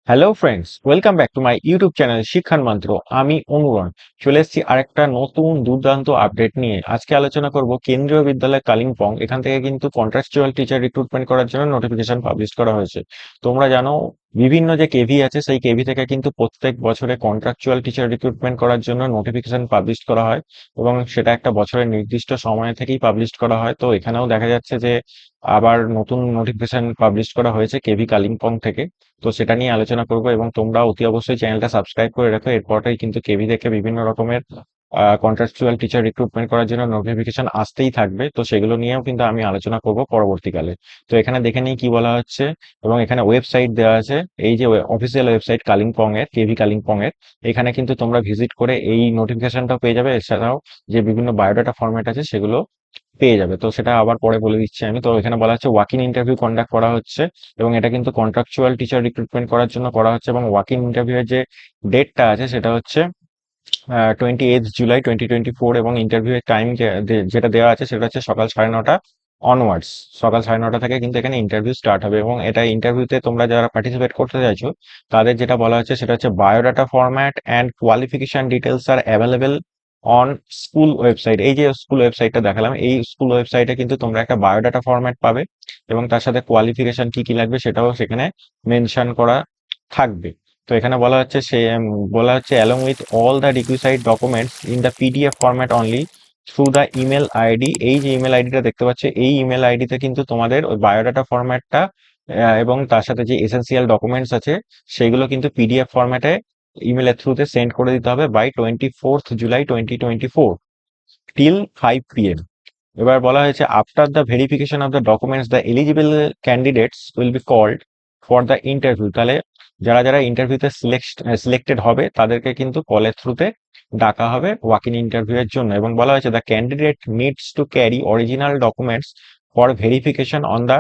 Hello friends, welcome back to my YouTube channel শিক্ষার মন্ত্র। আমি অনুরণ চলে এসেছি আরেকটা নতুন দুর্দান্ত আপডেট নিয়ে। আজকে আলোচনা করব কেন্দ্রীয় বিদ্যালয় কালিম্পং। এখান থেকে কিন্তু কন্ট্রাকচুয়াল টিচার রিক্রুটমেন্ট করার জন্য নোটিফিকেশন পাবলিশ করা হয়েছে। তোমরা জানো, বিভিন্ন যে কেভি আছে সেই কেভি থেকে কিন্তু প্রত্যেক বছরে কন্ট্রাকচুয়াল টিচার রিক্রুটমেন্ট করার জন্য নোটিফিকেশন পাবলিশ করা হয় এবং সেটা একটা বছরের নির্দিষ্ট সময় থেকেই পাবলিশ করা হয়। তো এখানেও দেখা যাচ্ছে যে আবার নতুন নোটিফিকেশন পাবলিশ করা হয়েছে কেভি কালিম্পং থেকে। তো সেটা নিয়ে আলোচনা করব এবং তোমরা অতি অবশ্যই চ্যানেলটা সাবস্ক্রাইব করে রাখো। এরপরটাই কিন্তু কেভি থেকে বিভিন্ন রকমের কন্ট্রাকচুয়াল টিচার রিক্রুটমেন্ট করার জন্য নোটিফিকেশন আসতেই থাকবে। তো সেগুলো নিয়েও কিন্তু আমি আলোচনা করব পরবর্তীকালে। তো এখানে দেখে নিই কি বলা হচ্ছে এবং এখানে ওয়েবসাইট দেওয়া আছে। এই যে অফিসিয়াল ওয়েবসাইট কালিম্পং এর, কেভি কালিম্পং এর, এখানে কিন্তু তোমরা ভিজিট করে এই নোটিফিকেশনটাও পেয়ে যাবে। এছাড়াও যে বিভিন্ন বায়োডাটা ফরম্যাট আছে সেগুলো পেয়ে যাবে। তো সেটা আবার পরে বলে দিচ্ছি আমি। তো এখানে বলা হচ্ছে ওয়াক ইন ইন্টারভিউ কন্ডাক্ট করা হচ্ছে এবং এটা কিন্তু কন্ট্রাকচুয়াল টিচার রিক্রুটমেন্ট করার জন্য করা হচ্ছে। এবং ওয়াক ইন ইন্টারভিউ এর যে ডেটটা আছে সেটা হচ্ছে 28 জুলাই 2024 এবং ইন্টারভিউ এর টাইম যেটা দেওয়া আছে সেটা হচ্ছে সকাল 9:30 অনওয়ার্ডস। সকাল 9:30 থেকে কিন্তু এখানে ইন্টারভিউ স্টার্ট হবে এবং এটা ইন্টারভিউতে তোমরা যারা পার্টিসিপেট করতে চাইছো তাদের যেটা বলা হচ্ছে সেটা হচ্ছে biodata format and qualification details are available on school website. এই যে স্কুল ওয়েবসাইটটা দেখালাম, এই স্কুল ওয়েবসাইটে কিন্তু তোমরা একটা বায়োডাটা ফরম্যাট পাবে এবং তার সাথে কোয়ালিফিকেশন কি কি লাগবে সেটাও সেখানে মেনশন করা থাকবে। তো এখানে বলা হচ্ছে along with all the requisite documents in the PDF format only through the email ID। এই যে ইমেল আইডিটা দেখতে পাচ্ছ, এই ইমেল আইডিতে কিন্তু তোমাদের ওই বায়োডাটা ফরম্যাটটা এবং তার সাথে যে এসেনশিয়াল ডকুমেন্টস আছে সেগুলো কিন্তু পিডিএফ ফরম্যাটে ইমেলের থ্রুতে সেন্ড করে দিতে হবে বাই 24 জুলাই 2024 till 5 p.m। এবার বলা হয়েছে after the verification of the documents the eligible candidates will be called for the interview. তাহলে যারা যারা ইন্টারভিউতে সিলেক্টেড হবে তাদেরকে কিন্তু কলের থ্রুতে ডাকা হবে ওয়াক ইন ইন্টারভিউ এর জন্য। এবং বলা হয়েছে the candidate needs to carry original documents for verification on the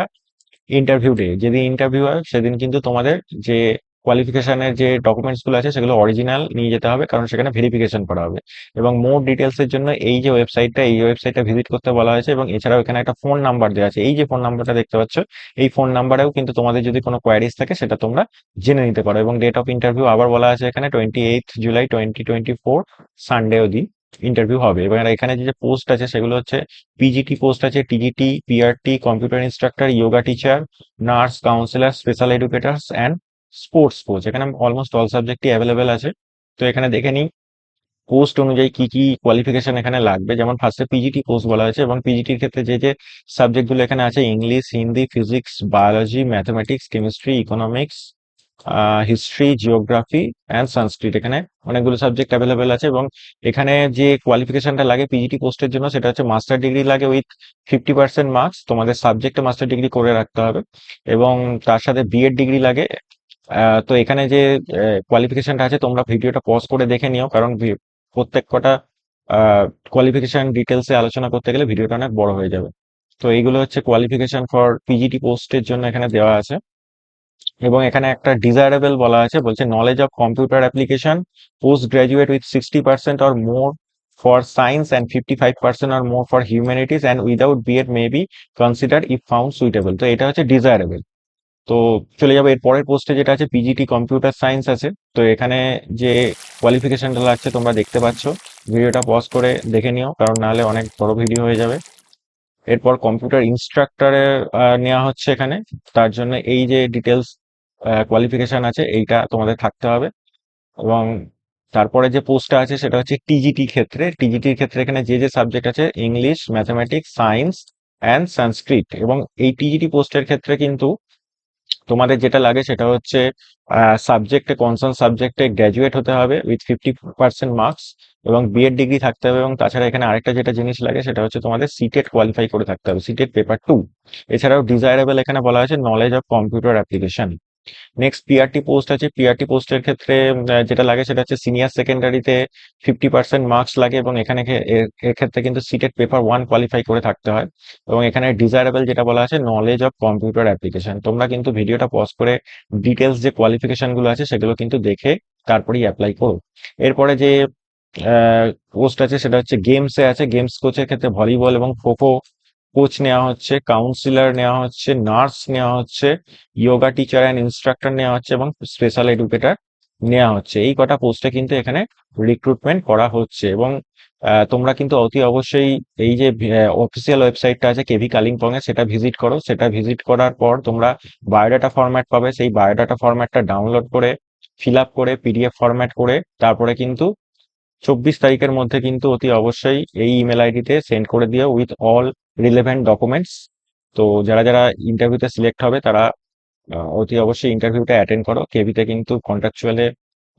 interview day. যেদিন ইন্টারভিউ হয় সেদিন কিন্তু তোমাদের যে কোয়ালিফিকেশনের যে ডকুমেন্টস গুলো আছে সেগুলো অরিজিনাল নিয়ে যেতে হবে, কারণ সেখানে ভেরিফিকেশন করা হবে। এবং মোর ডিটেলস এর জন্য এই ওয়েবসাইটটা ভিজিট করতে বলা হয়েছে। এবং এছাড়াও এখানে একটা ফোন নাম্বার দেওয়া আছে, এই যে ফোন নাম্বারটা দেখতে পাচ্ছ, এই ফোন নাম্বারেও কিন্তু তোমাদের যদি কোনো কোয়ারিজ থাকে সেটা তোমরা জেনে নিতে পারো। এবং ডেট অফ ইন্টারভিউ আবার বলা আছে এখানে 28 জুলাই 2024 সানডে অবধি ইন্টারভিউ হবে। এবার এখানে যে পোস্ট আছে সেগুলো হচ্ছে পিজিটি পোস্ট আছে, TGT, PRT, computer instructor, yoga teacher, nurse, councillor, special educators and sports coach. এখানে অলমোস্ট অল সাবজেক্টই অ্যাভেলেবেল আছে। তো এখানে দেখে নিই পোস্ট অনুযায়ী কি কি কোয়ালিফিকেশন এখানে লাগবে। যেমন ফার্স্টে পিজিটি পোস্ট বলা হয়েছে এবং পিজিটির ক্ষেত্রে যে যে সাবজেক্ট গুলো এখানে আছে English, Hindi, physics, biology, mathematics, chemistry, economics, history, geography and Sanskrit. এখানে অনেকগুলো সাবজেক্ট অ্যাভেলেবেল আছে। এবং এখানে যে কোয়ালিফিকেশনটা লাগে পিজিটি পোস্টের জন্য সেটা হচ্ছে মাস্টার ডিগ্রি লাগে উইথ 50% মার্কস। তোমাদের সাবজেক্টে মাস্টার ডিগ্রি করে রাখতে হবে এবং তার সাথে বিএড ডিগ্রি লাগে। তো এখানে যে কোয়ালিফিকেশনটা আছে তোমরা ভিডিওটা পজ করে দেখে নিও, কারণ প্রত্যেক কটা কোয়ালিফিকেশন ডিটেলসে আলোচনা করতে গেলে ভিডিওটা অনেক বড় হয়ে যাবে। তো এইগুলো হচ্ছে কোয়ালিফিকেশন ফর পিজিটি পোস্টের জন্য এখানে দেওয়া আছে। এবং এখানে একটা ডিজায়ারেবল বলা আছে, বলছে knowledge of computer application, post graduate with 60% or more for science and 55% or more for humanities and without B Ed may be consider if found suitable. তো এটা হচ্ছে ডিজায়ারেবল। তো চলে যাবো এর পরের পোস্টে যেটা আছে পিজিটি কম্পিউটার সায়েন্স আছে। তো এখানে যে কোয়ালিফিকেশনটা লাগছে তোমরা দেখতে পাচ্ছ, ভিডিওটা পজ করে দেখে নিও, কারণ নাহলে অনেক বড় ভিডিও হয়ে যাবে। এরপর কম্পিউটার ইনস্ট্রাক্টরে নেওয়া হচ্ছে এখানে, তার জন্য এই যে ডিটেলস কোয়ালিফিকেশন আছে এইটা তোমাদের থাকতে হবে। এবং তারপরে যে পোস্টটা আছে সেটা হচ্ছে টিজিটির ক্ষেত্রে এখানে যে যে সাবজেক্ট আছে ইংলিশ, ম্যাথমেটিক্স, সায়েন্স অ্যান্ড সংস্কৃত। এবং এই টিজিটি পোস্টের ক্ষেত্রে কিন্তু তোমাদের যেটা লাগে সেটা হচ্ছে সাবজেক্টে, কনসার্ন সাবজেক্টে গ্র্যাজুয়েট হতে হবে উইথ 50% মার্কস এবং বিএড ডিগ্রি থাকতে হবে। এবং তাছাড়া এখানে আরেকটা যেটা জিনিস লাগে সেটা হচ্ছে তোমাদের সিটেট কোয়ালিফাই করে থাকতে হবে, সিটেট পেপার 2। এছাড়াও ডিজায়ারেবল এখানে বলা হয়েছে knowledge of computer application. Next PRT post আছে, পিআরটি পোস্টের ক্ষেত্রে যেটা লাগে সেটা হচ্ছে সিনিয়র সেকেন্ডারিতে 50% মার্কস লাগে এবং এখানে এর ক্ষেত্রে কিন্তু সিটেট পেপার 1 কোয়ালিফাই করে থাকতে হয়। এবং এখানে ডিজায়ারেবল যেটা বলা আছে নলেজ অফ কম্পিউটার অ্যাপ্লিকেশন। তোমরা কিন্তু ভিডিওটা পজ করে ডিটেলস যে কোয়ালিফিকেশন গুলো আছে সেগুলো কিন্তু দেখে তারপরেই অ্যাপ্লাই করো। এরপরে যে পোস্ট আছে সেটা হচ্ছে গেমসে আছে, গেমস কোচের ক্ষেত্রে ভলিবল এবং খোখো কোচ নেওয়া হচ্ছে, কাউন্সিলর নেওয়া হচ্ছে, নার্স নেওয়া হচ্ছে, যোগা টিচার অ্যান্ড ইনস্ট্রাক্টর নেওয়া হচ্ছে এবং স্পেশাল এডুকেটর নেওয়া হচ্ছে। এই কটা পোস্টে কিন্তু এখানে রিক্রুটমেন্ট করা হচ্ছে। এবং তোমরা কিন্তু অতি অবশ্যই এই যে অফিসিয়াল ওয়েবসাইটটা আছে কেভি কালিম্পং এর, সেটা ভিজিট করো। সেটা ভিজিট করার পর তোমরা বায়োডাটা ফরম্যাট পাবে। সেই বায়োডাটা ফরম্যাটটা ডাউনলোড করে ফিল আপ করে পিডিএফ ফরম্যাট করে তারপরে কিন্তু 24 তারিখের মধ্যে কিন্তু অতি অবশ্যই এই ইমেল আইডিতে সেন্ড করে দিও উইথ অল রিলেভেন্ট ডকুমেন্টস। তো যারা যারা ইন্টারভিউতে সিলেক্ট হবে তারা অতি অবশ্যই ইন্টারভিউটা অ্যাটেন্ড করো। কেভিতে কিন্তু কন্ট্রাকচুয়ালে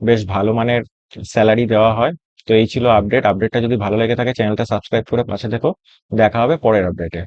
বেশ ভালো মানের স্যালারি দেওয়া হয়। তো এই ছিল আপডেটটা যদি ভালো লেগে থাকে চ্যানেলটা সাবস্ক্রাইব করে পাশে থেকো। দেখা হবে পরের আপডেটে।